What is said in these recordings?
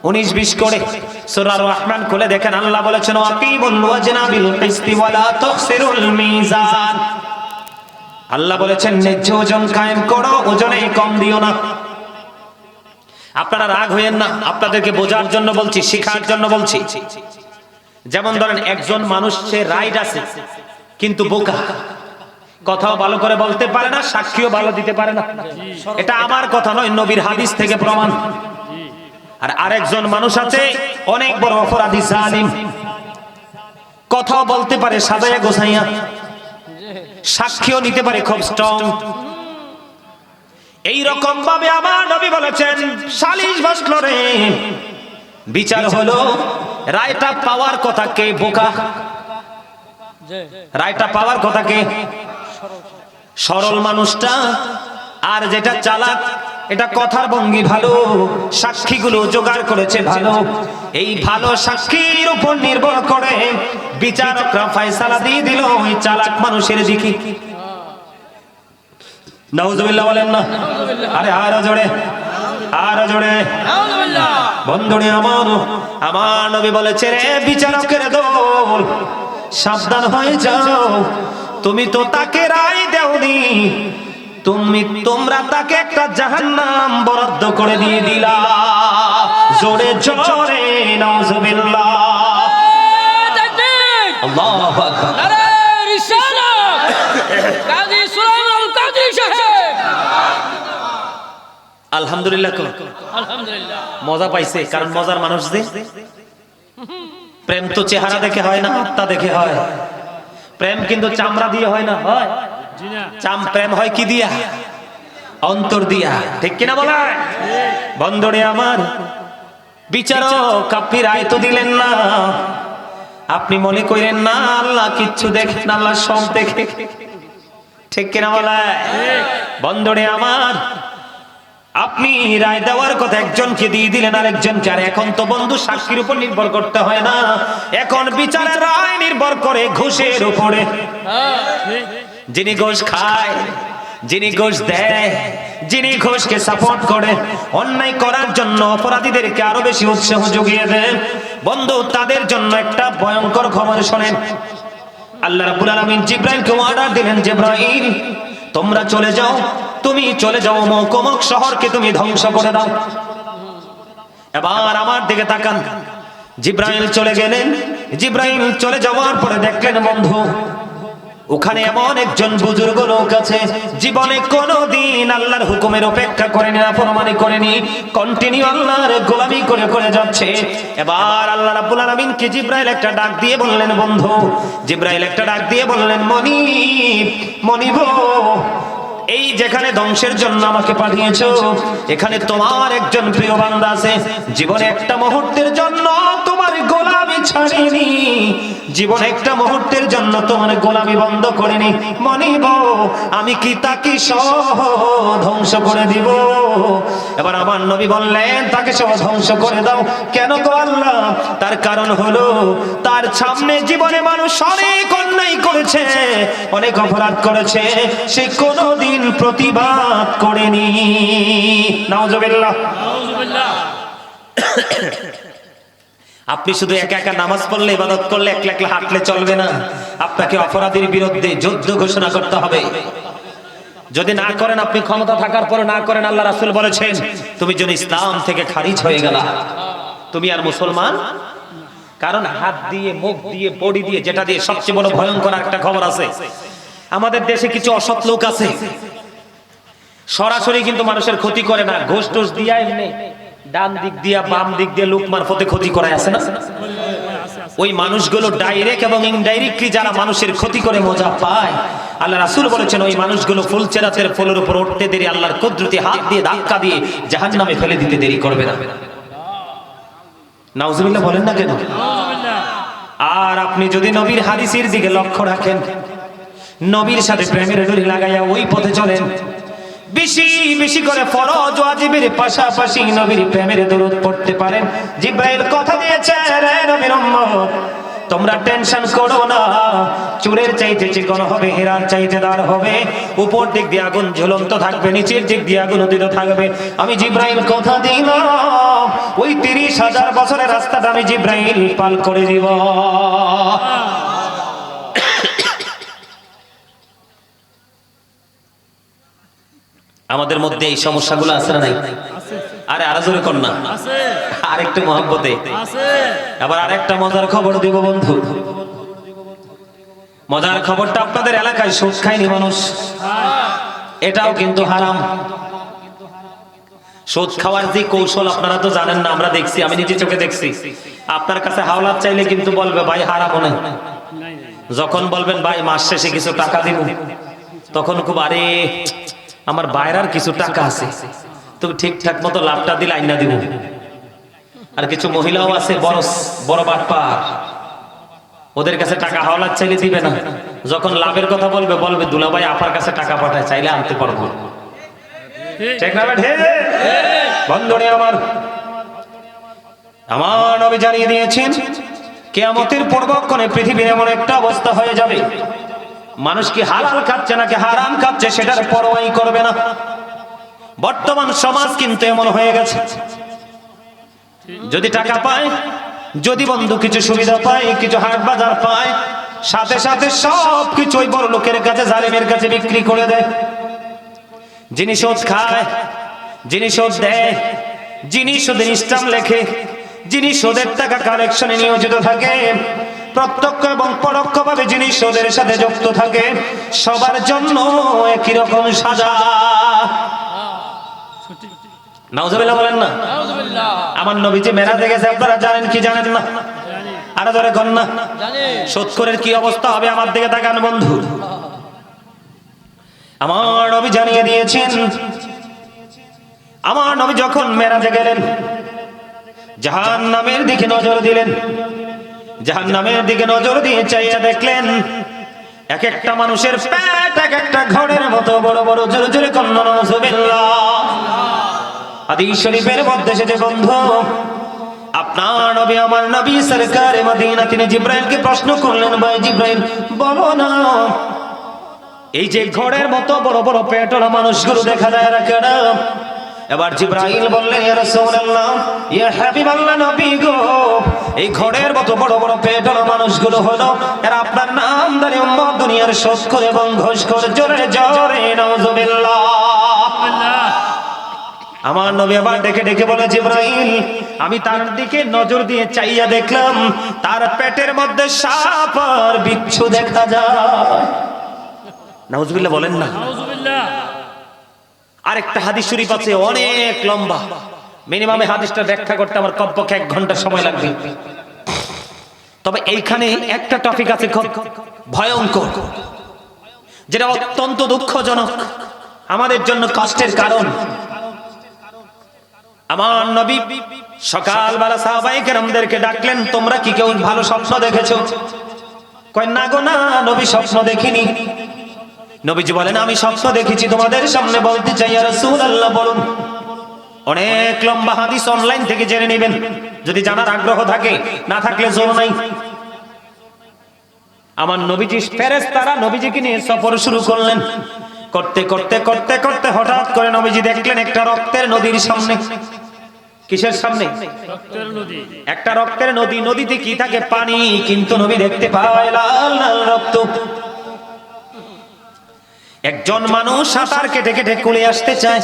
19-20 করে সূরা রহমান খুলে দেখেন, আল্লাহ বলেছেন আকিমুল ওয়াজনা বিল কিসতি ওয়ালা তুখসিরুল মিজান। আল্লাহ বলেছেন ন্যায্য ওজন কায়েম করো, ওজনে কম দিও না। আপনারা রাগ হইেন না, আপনাদেরকে বোঝার জন্য বলছি, শেখার জন্য বলছি। যেমন ধরেন একজন মানুষ, সে রাইট আছে কিন্তু বোকা, কথাও ভালো করে বলতে পারে না, সাক্ষীও ভালো দিতে পারে না। এটা আমার কথা নয়, নবীর হাদিস থেকে প্রমাণ। আর আরেকজন মানুষ আছে অনেক বড় অপরাধী, জালিম, কথাও বলতে পারে সাজায়া গোছাইয়া, সাক্ষীও নিতে পারে খুব স্ট্রং। এই রকম ভাবে আমার নবী বলেছেন সালিশ বসলো রে, বিচার হলো, রায়টা পাওয়ার কথা কে? বোকা। রায়টা পাওয়ার কথা কে? সরল মানুষটা। আর যেটা চালাক, এটা কথার ভঙ্গি ভালো, সাক্ষীগুলো জোগাড় করেছে ভালো। এই ভালো সাক্ষীর উপর নির্ভর করে বিচারকরা ফয়সালা দিয়ে দিল ওই চালাক মানুষের দিকে। নাউজুবিল্লাহ বলেন না? আরে আরো জোরে, আরো জোরে। বন্ধুরে আমার নবী বলেছে রে বিচারকের দল, সাবধান হয়ে যাও, তুমি তো তাকে রায় দেওনি, তোমরা তাকে একটা জাহান্নাম বরাদ্দ করে দিয়ে দিলা। জোরে জোরে নাউজুবিল্লাহ। আল্লাহু আকবার। নারে রিসালাত কাজী সুলাইমান কাজী সাহেব। আলহামদুলিল্লাহ। আলহামদুলিল্লাহ। মজা পাইছে, কারণ মজার মানুষ যে। প্রেম তো চেহারা দেখে হয় না, আত্মা দেখে হয়। প্রেম কিন্তু চামড়া দিয়ে হয় না, হয় প্রেম হয় কি দিয়া? অন্তর দিয়া। ঠিক কিনা বলে? বন্ধুরে আমার, বিচারক আপনি রায় তো দিলেন না, আপনি মনে করেন না আল্লাহ কিচ্ছু দেখেন, আল্লাহ সব দেখে। ঠিক কিনা বলে? বন্ধুরে আমার, আপনি রায় দেওয়ার কথা একজনকে দিয়ে দিলেন আরেকজনকে। আর এখন তো বন্ধু সাক্ষীর উপর নির্ভর করতে হয় না, এখন বিচারের রায় নির্ভর করে ঘুষের উপরে। যিনি ঘুষ খায়, যিনি ঘুষ দেয়, যিনি ঘুষকে সাপোর্ট করে, অন্যায় করার জন্য অপরাধীদেরকে আরো বেশি উৎসাহ জুগিয়ে দেন, বন্ধু তাদের জন্য একটা ভয়ঙ্কর খবর শোনেন। আল্লাহ রাব্বুল আলামিন জিবরাইলকে অর্ডার দিলেন, জিবরাইল তোমরা চলে যাও, তুমি চলে যাও অমুক শহরকে তুমি ধ্বংস করে দাও। এবার আমার দিকে তাকান, জিবরাইল চলে গেলেন। জিবরাইল চলে যাওয়ার পরে দেখলেন বন্ধু, ওখানে এমন একজন বুজুর্গ লোক আছে, জীবনে কোনোদিন আল্লাহর হুকুমের অপেক্ষা করেনি, নাফরমানি করেনি, কন্টিনিউ আল্লাহর গোলামি করে করে যাচ্ছে। এবার আল্লাহ রাব্বুল আলামিনকে জিবরাইল একটা ডাক দিয়ে বললেন, বন্ধু জিবরাইল একটা ডাক দিয়ে বললেন, মনিব, এই যেখানে ধ্বংসের জন্য আমাকে পাঠিয়েছো, এখানে তোমার একজন প্রিয় বান্দা আছে, জীবনে একটা মুহূর্তের জন্য তোমার গোলামি ছাড়েনি, জীবনে একটা মুহূর্তের জন্য তোমার গোলামি বন্ধ করেনি। মনিব, আমি কি তাকে সহ ধ্বংস করে দিব? এবার আমার নবী বললেন, তাকে সহ ধ্বংস করে দাও। কেন গো আল্লাহ? তার কারণ হলো তার সামনে জীবনে মানুষ অনেক অন্যায় করেছে, অনেক অপরাধ করেছে, সে কোনোদিন প্রতিবাদ করেনি। নাউজুবিল্লাহ। আপনি শুধু একা একা নামাজ পড়লে, ইবাদত করলে, একলা একলা হাঁটলে চলবে না, আপনাকে অপরাধীর বিরুদ্ধে যুদ্ধ ঘোষণা করতে হবে। যদি না করেন, আপনি ক্ষমতা থাকার পরে না করেন, আল্লাহ রাসূল বলেছেন তুমি যদি ইসলাম থেকে খারিজ হয়ে গেলা, তুমি আর মুসলমান। কারণ হাত দিয়ে, মুখ দিয়ে, বডি দিয়ে, যেটা দিয়ে সবচেয়ে বড় ভয়ঙ্কর একটা খবর আছে, আমাদের দেশে কিছু অসৎ লোক আছে, সরাসরি কিন্তু মানুষের ক্ষতি করে না, ঘুষ টুস দিয়া এমনি ডান দিক দিয়া বাম দিক দিয়ে লোক মারফতে ক্ষতি করায়, আছে না? ওই মানুষগুলো ডাইরেক্ট এবং ইনডাইরেক্টলি যারা মানুষের ক্ষতি করে মজা পায়, আল্লাহ রাসূল বলেছেন ওই মানুষগুলো ফুলচেরাতের ফুলের উপর উঠতে দেরি আল্লাহর কুদরতি হাত দিয়ে ধাক্কা দিয়ে জাহান্নামে ফেলে দিতে দেরি করবে না। নাউজুবিল্লাহ বলেন না কেন? আর আপনি যদি নবীর হাদিসের দিকে লক্ষ্য রাখেন, নবীর সাথে প্রেমের ডোরি লাগাইয়া ওই পথে চলেন, বেশি বেশি করে ফরজ ওয়াজিবের পাশাপাশি নবীর প্রেমের দরুদ পড়তে পারেন। জিবরাইল কথা দিয়েছে, রে নবীর উম্মত, তোমরা টেনশন করো না, চুরের চাইতে চিকন হবে, হীরার চাইতে দার হবে। উপর দিক দিয়ে আগুন ঝুলন্ত থাকবে, নিচের দিক দিয়ে আগুন উদিত থাকবে। আমি জিব্রাইল কথা দিলাম, ওই 30,000 বছরের রাস্তাটা আমি জিব্রাইল পাল করে দিব। আমাদের মধ্যে এই সমস্যাগুলো আছে না নাই? আরে আরো জোরে কর না, আরেকটু মহব্বতে। আবার আরেকটা মজার খবর দিব বন্ধু। মজার খবরটা, আপনাদের এলাকায় সুদ খায়নি মানুষ, এটাও কিন্তু হারাম। সুদ খাওয়ার যে কৌশল আপনারা তো জানেন না, আমরা দেখছি, আমি নিজে চোখে দেখছি। আপনার কাছে হাওলাত চাইলে কিন্তু বলবে ভাই হারাম না। যখন বলবেন ভাই মাস শেষে কিছু টাকা দিব, তখন খুব আরে আমার বাইরের কিছু টাকা আছে, তুমি ঠিকঠাক মতো লাভটা দিলে আইনা দিব। আর কিছু মহিলাও আছে বড় বড় বাটপার, ওদের কাছে টাকা হাওলাত চাইলে দিবে না, যখন লাভের কথা বলবে বলবে দুলাভাই আপার কাছে টাকা পাঠায়, চাইলে আনতে পারবো। ঠিক না বেঠে? বন্ধুরে আমার নবী জানিয়ে দিয়েছেন, কিয়ামতের পূর্বক্ষণে পৃথিবীর এমন একটা অবস্থা হয়ে যাবে, মানুষ কি হালাল খাচ্ছে নাকি হারাম খাচ্ছে সেটার পরোয়াই করবে না। বর্তমান সমাজ কিন্তু এমন হয়ে গেছে, যদি টাকা পায়, যদি বন্ধু কিছু সুবিধা পায়, কিছু হাট বাজার পায়, সাথে সাথে সব কিছু ওই বড় লোকের কাছে, জালেমের কাছে বিক্রি করে দেয়। যিনি সুদ খায়, যিনি সুদ দেয়, যিনি সুদের স্টাম্প লেখে, যিনি সুদের টাকা কালেকশনে নিয়োজিত থাকে, প্রত্যক্ষ এবং পরোক্ষভাবে যিনি সুদের সাথে যুক্ত থাকে, সবার জন্য একই রকম সাজা। নাউজুবিল্লাহ বলেন না। আমার নবী যে মেরাজে গেছে আপনারা জানেন কি জানেন না? আরো ধরে কন না। সুদখোরের কি অবস্থা হবে? আমার দিকে তাকান বন্ধু। আমার নবী জানিয়ে দিয়েছেন, আমার নবী যখন মেরাজে গেলেন, জাহান্নামের দিকে নজর দিলেন, জাহান্নামের দিকে নজর দিয়ে চাইয়া দেখলেন এক একটা মানুষের পেট এক একটা ঘরের মতো বড় বড়। জোরে জোরে কন্যা নাউজুবিল্লাহ। হাদিস শরীফের মধ্যে এসেছে বন্ধু, আপনার নবী আমার নবী সরকারে মদিনা তিনি জিব্রাইলকে প্রশ্ন করলেন, ভাই জিব্রাইল বলো না, এই যে ঘরের মতো বড় বড় পেটওয়ালা মানুষগুলো দেখা যায় না কেন? এবার জিব্রাইল বললেন, ইয়া রাসূলুল্লাহ, ইয়া হাবিবাল্লাহ নবী গো, এই ঘরের মতো বড় বড় পেটওয়ালা মানুষগুলো হলো এরা আপনার নামদারি উম্মত, দুনিয়ার সুদ করে এবং ঘুষ করে। জোরে জোরে নাউজুবিল্লাহ। আমার নবী আবার ডেকে ডেকে বলে, জিব্রাইল আমি তার দিকে নজর দিয়ে চাইয়া দেখলাম তার পেটের মধ্যে সাপ আর বিচ্ছু দেখা যায়। নাউজুবিল্লাহ বলেন না। আরেকটা হাদিস শরীফ আছে অনেক লম্বা, মিনিমামে হাদিসটা ব্যাখ্যা করতে আমার কমপক্ষে 1 ঘন্টা সময় লাগবে। তবে এইখানে একটা টপিক আছে খুব ভয়ঙ্কর, যেটা অত্যন্ত দুঃখজনক, আমাদের জন্য কষ্টের কারণ। আমার নবী সকালবেলা সাহাবায়ে কেরামদেরকে ডাকলেন, তোমরা কি কেউ ভালো স্বপ্ন দেখেছো? কয় না গো না নবী, স্বপ্ন দেখিনি। নবীজি বলেন, আমি স্বপ্ন দেখেছি, তোমাদের সামনে বলতে চাই। ইয়া রাসূলুল্লাহ বলুন। অনেক লম্বা হাদিস অনলাইন থেকে জেনে নেবেন যদি জানার আগ্রহ থাকে, না থাকলে জোর নাই। আমার নবীজি ফেরেশতারা নবীজিকে নিয়ে সফর শুরু করলেন। করতে করতে করতে করতে হঠাৎ করে নবীজি দেখলেন একটা রক্তের নদীর সামনে। কিসের সামনে? রক্তের নদী। একটা রক্তের নদী, নদীতে কি থাকে? পানি, কিন্তু নবী দেখতে পায় লাল লাল রক্ত। একজন মানুষ সাঁতার কেটে কেটে কুলে আসতে চায়,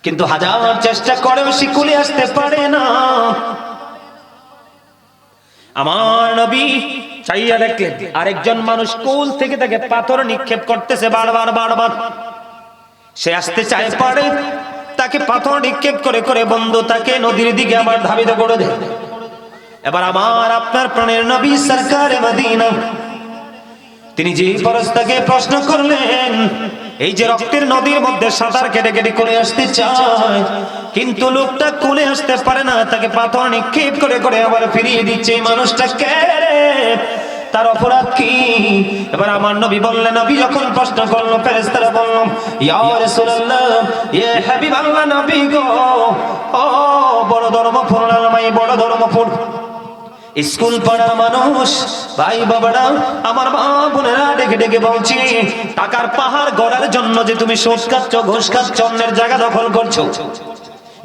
কিন্তু হাজার চেষ্টা করেও সে কুলে আসতে পারে না। আমার নবী চাইয়া দেখলেন আরেকজন মানুষ কুল থেকে তাকে পাথর নিক্ষেপ করতেছে বারবার বারবার। সে আসতে চায়, পারে, তাকে পাথর নিক্ষেপ করে করে বন্ধু তাকে নদীর দিকে আবার ধাবিত করে দেয়। এবার আমার আপনার প্রাণের নবী সরকারে মদিনা তিনি যে ফেরেশতাকে প্রশ্ন করলেন, এই যে রক্তের নদীর মধ্যে সাঁতার কেটে কেটে কোলে আসতে চায়, কিন্তু লোকটা কোলে আসতে পারে না, তাকে পাথর নিক্ষেপ করে করে আবার ফিরিয়ে দিচ্ছে, এই মানুষটা কে রে? তার অপরাধ কি? এবার আমার নবী বললেন, নবী যখন প্রশ্ন করলো ফেরেশতারা বলল, ইয়া রাসূলুল্লাহ, ইয়া হাবিবাল্লাহ নবী গো, ও বড় ধর্মপ্রাণ, বড় ধর্মপ্রাণ, স্কুল পড়া মানুষ ভাই বাবারা, আমার মা বোনেরা ডেকে ডেকে বলছি, টাকার পাহাড় গড়ার জন্য যে তুমি সুদ খাচ্ছ, ঘুষ খাচ্ছ, অন্যের জায়গা দখল করছো,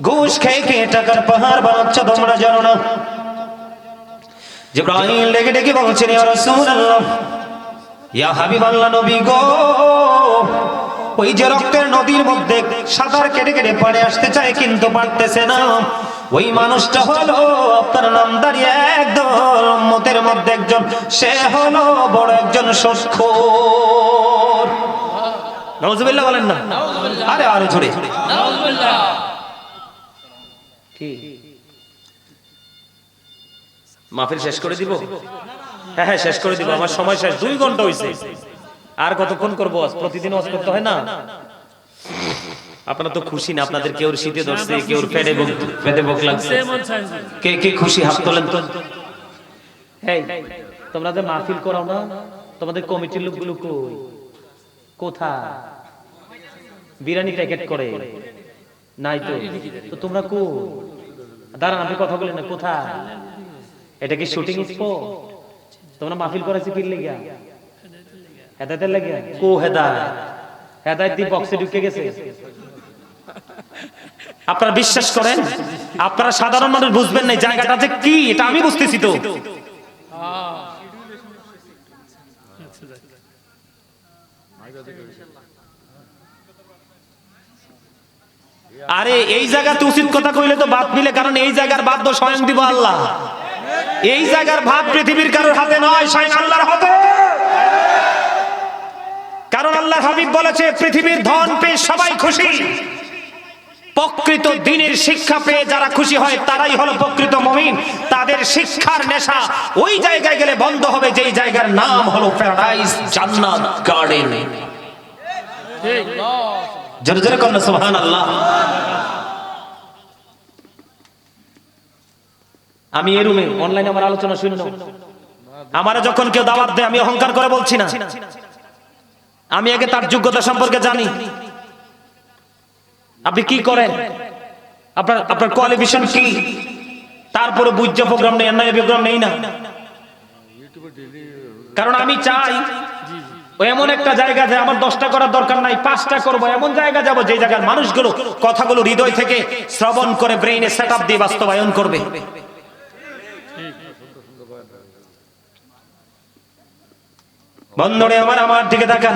ঘুষ খেয়ে খেয়ে টাকার পাহাড় বানাচ্ছ, তোমরা জানো না? জিবরাইল ডেকে ডেকে বলছেন, ইয়া রাসূলুল্লাহ, ইয়া হাবিবাল্লাহ, নবী গো, ওই যে রক্তের নদীর মধ্যে সাঁতার কেটে কেটে পাড়ে আসতে চায় কিন্তু পারতেছে না, ওই মানুষটা হলো আপনার নামদারি একদম উম্মতের মধ্যে একজন, সে হলো বড় একজন সুদখোর। নাউজুবিল্লাহ বলেন না? আরে আরো জোরে। নাউজুবিল্লাহ। কি মাহফিল শেষ করে দিব? হ্যাঁ হ্যাঁ, শেষ করে দিব, আমার সময় শেষ, 2 ঘন্টা হইছে, আর কতক্ষণ করবো? প্রতিদিন ওয়াজ করতে হয় না? আপনারা তো খুশি না? আপনাদের কেউ শীতে ধরছে, কেউ পেটে ভোগ লাগছে, কে কে খুশি হাত তোলেন তো। এই তোমরা যে মাহফিল করাও না, তোমাদের কমিটির লোকগুলো কই? কোথায়? বিরিয়ানি প্যাকেট করে নাই তো? তো তোমরা কো? দাঁড়ান, আপনি কথা বলেন না, কোথায়? এটা কি শুটিং স্পট? তোমরা মাহফিল করাইছি কি লাগা? হেদায়েতের লাগা? কো হেদায়েত? হেদায়েত দি বক্সে ঢুকে গেছে। আপনারা বিশ্বাস করেন, আপনারা সাধারণ মানুষ বুঝবেন না জায়গাটা যে কি, এটা আমি বুঝতেছি তো। আরে এই জায়গাতে উচিত কথা কইলে তো বাদ মিলে, কারণ এই জায়গার বাদ তো স্বয়ং দিব আল্লাহ। এই জায়গার ভাত পৃথিবীর কারোর হাতে নয়, স্বয়ং আল্লাহর হাতে। কারণ আল্লাহর হাবিব বলেছে, পৃথিবীর ধন পেয়ে সবাই খুশি, প্রকৃত দ্বীনের শিক্ষা পেয়ে যারা খুশি হয় তারাই হলো প্রকৃত মুমিন। তাদের শিক্ষার নেশা ওই জায়গায় গেলে বন্ধ হবে যেই জায়গার নাম হলো প্যারাডাইস, জান্নাত, গার্ডেন। জোরে জোরে কন্যা সুবহানাল্লাহ। আমি এই রুমে অনলাইনে আমার আলোচনা শুনে নাও। আমারে যখন কেউ দাওয়াত দেয়, আমি অহংকার করে বলছি না, আমি আগে তার যোগ্যতা সম্পর্কে জানি। আপনি কি করেন, আপনার কোয়ালিফিকেশন কি, তারপরে বুঝে প্রোগ্রাম নেই, না প্রোগ্রাম নেই না। কারণ আমি চাই এমন একটা জায়গা যে আমার 10টা করার দরকার নাই, 5টা করবো, এমন জায়গা যাব যে জায়গার মানুষগুলো কথাগুলো হৃদয় থেকে শ্রবণ করে ব্রেইনে সেটআপ দিয়ে বাস্তবায়ন করবে। বন্ধুরে আমার দিকে তাকান।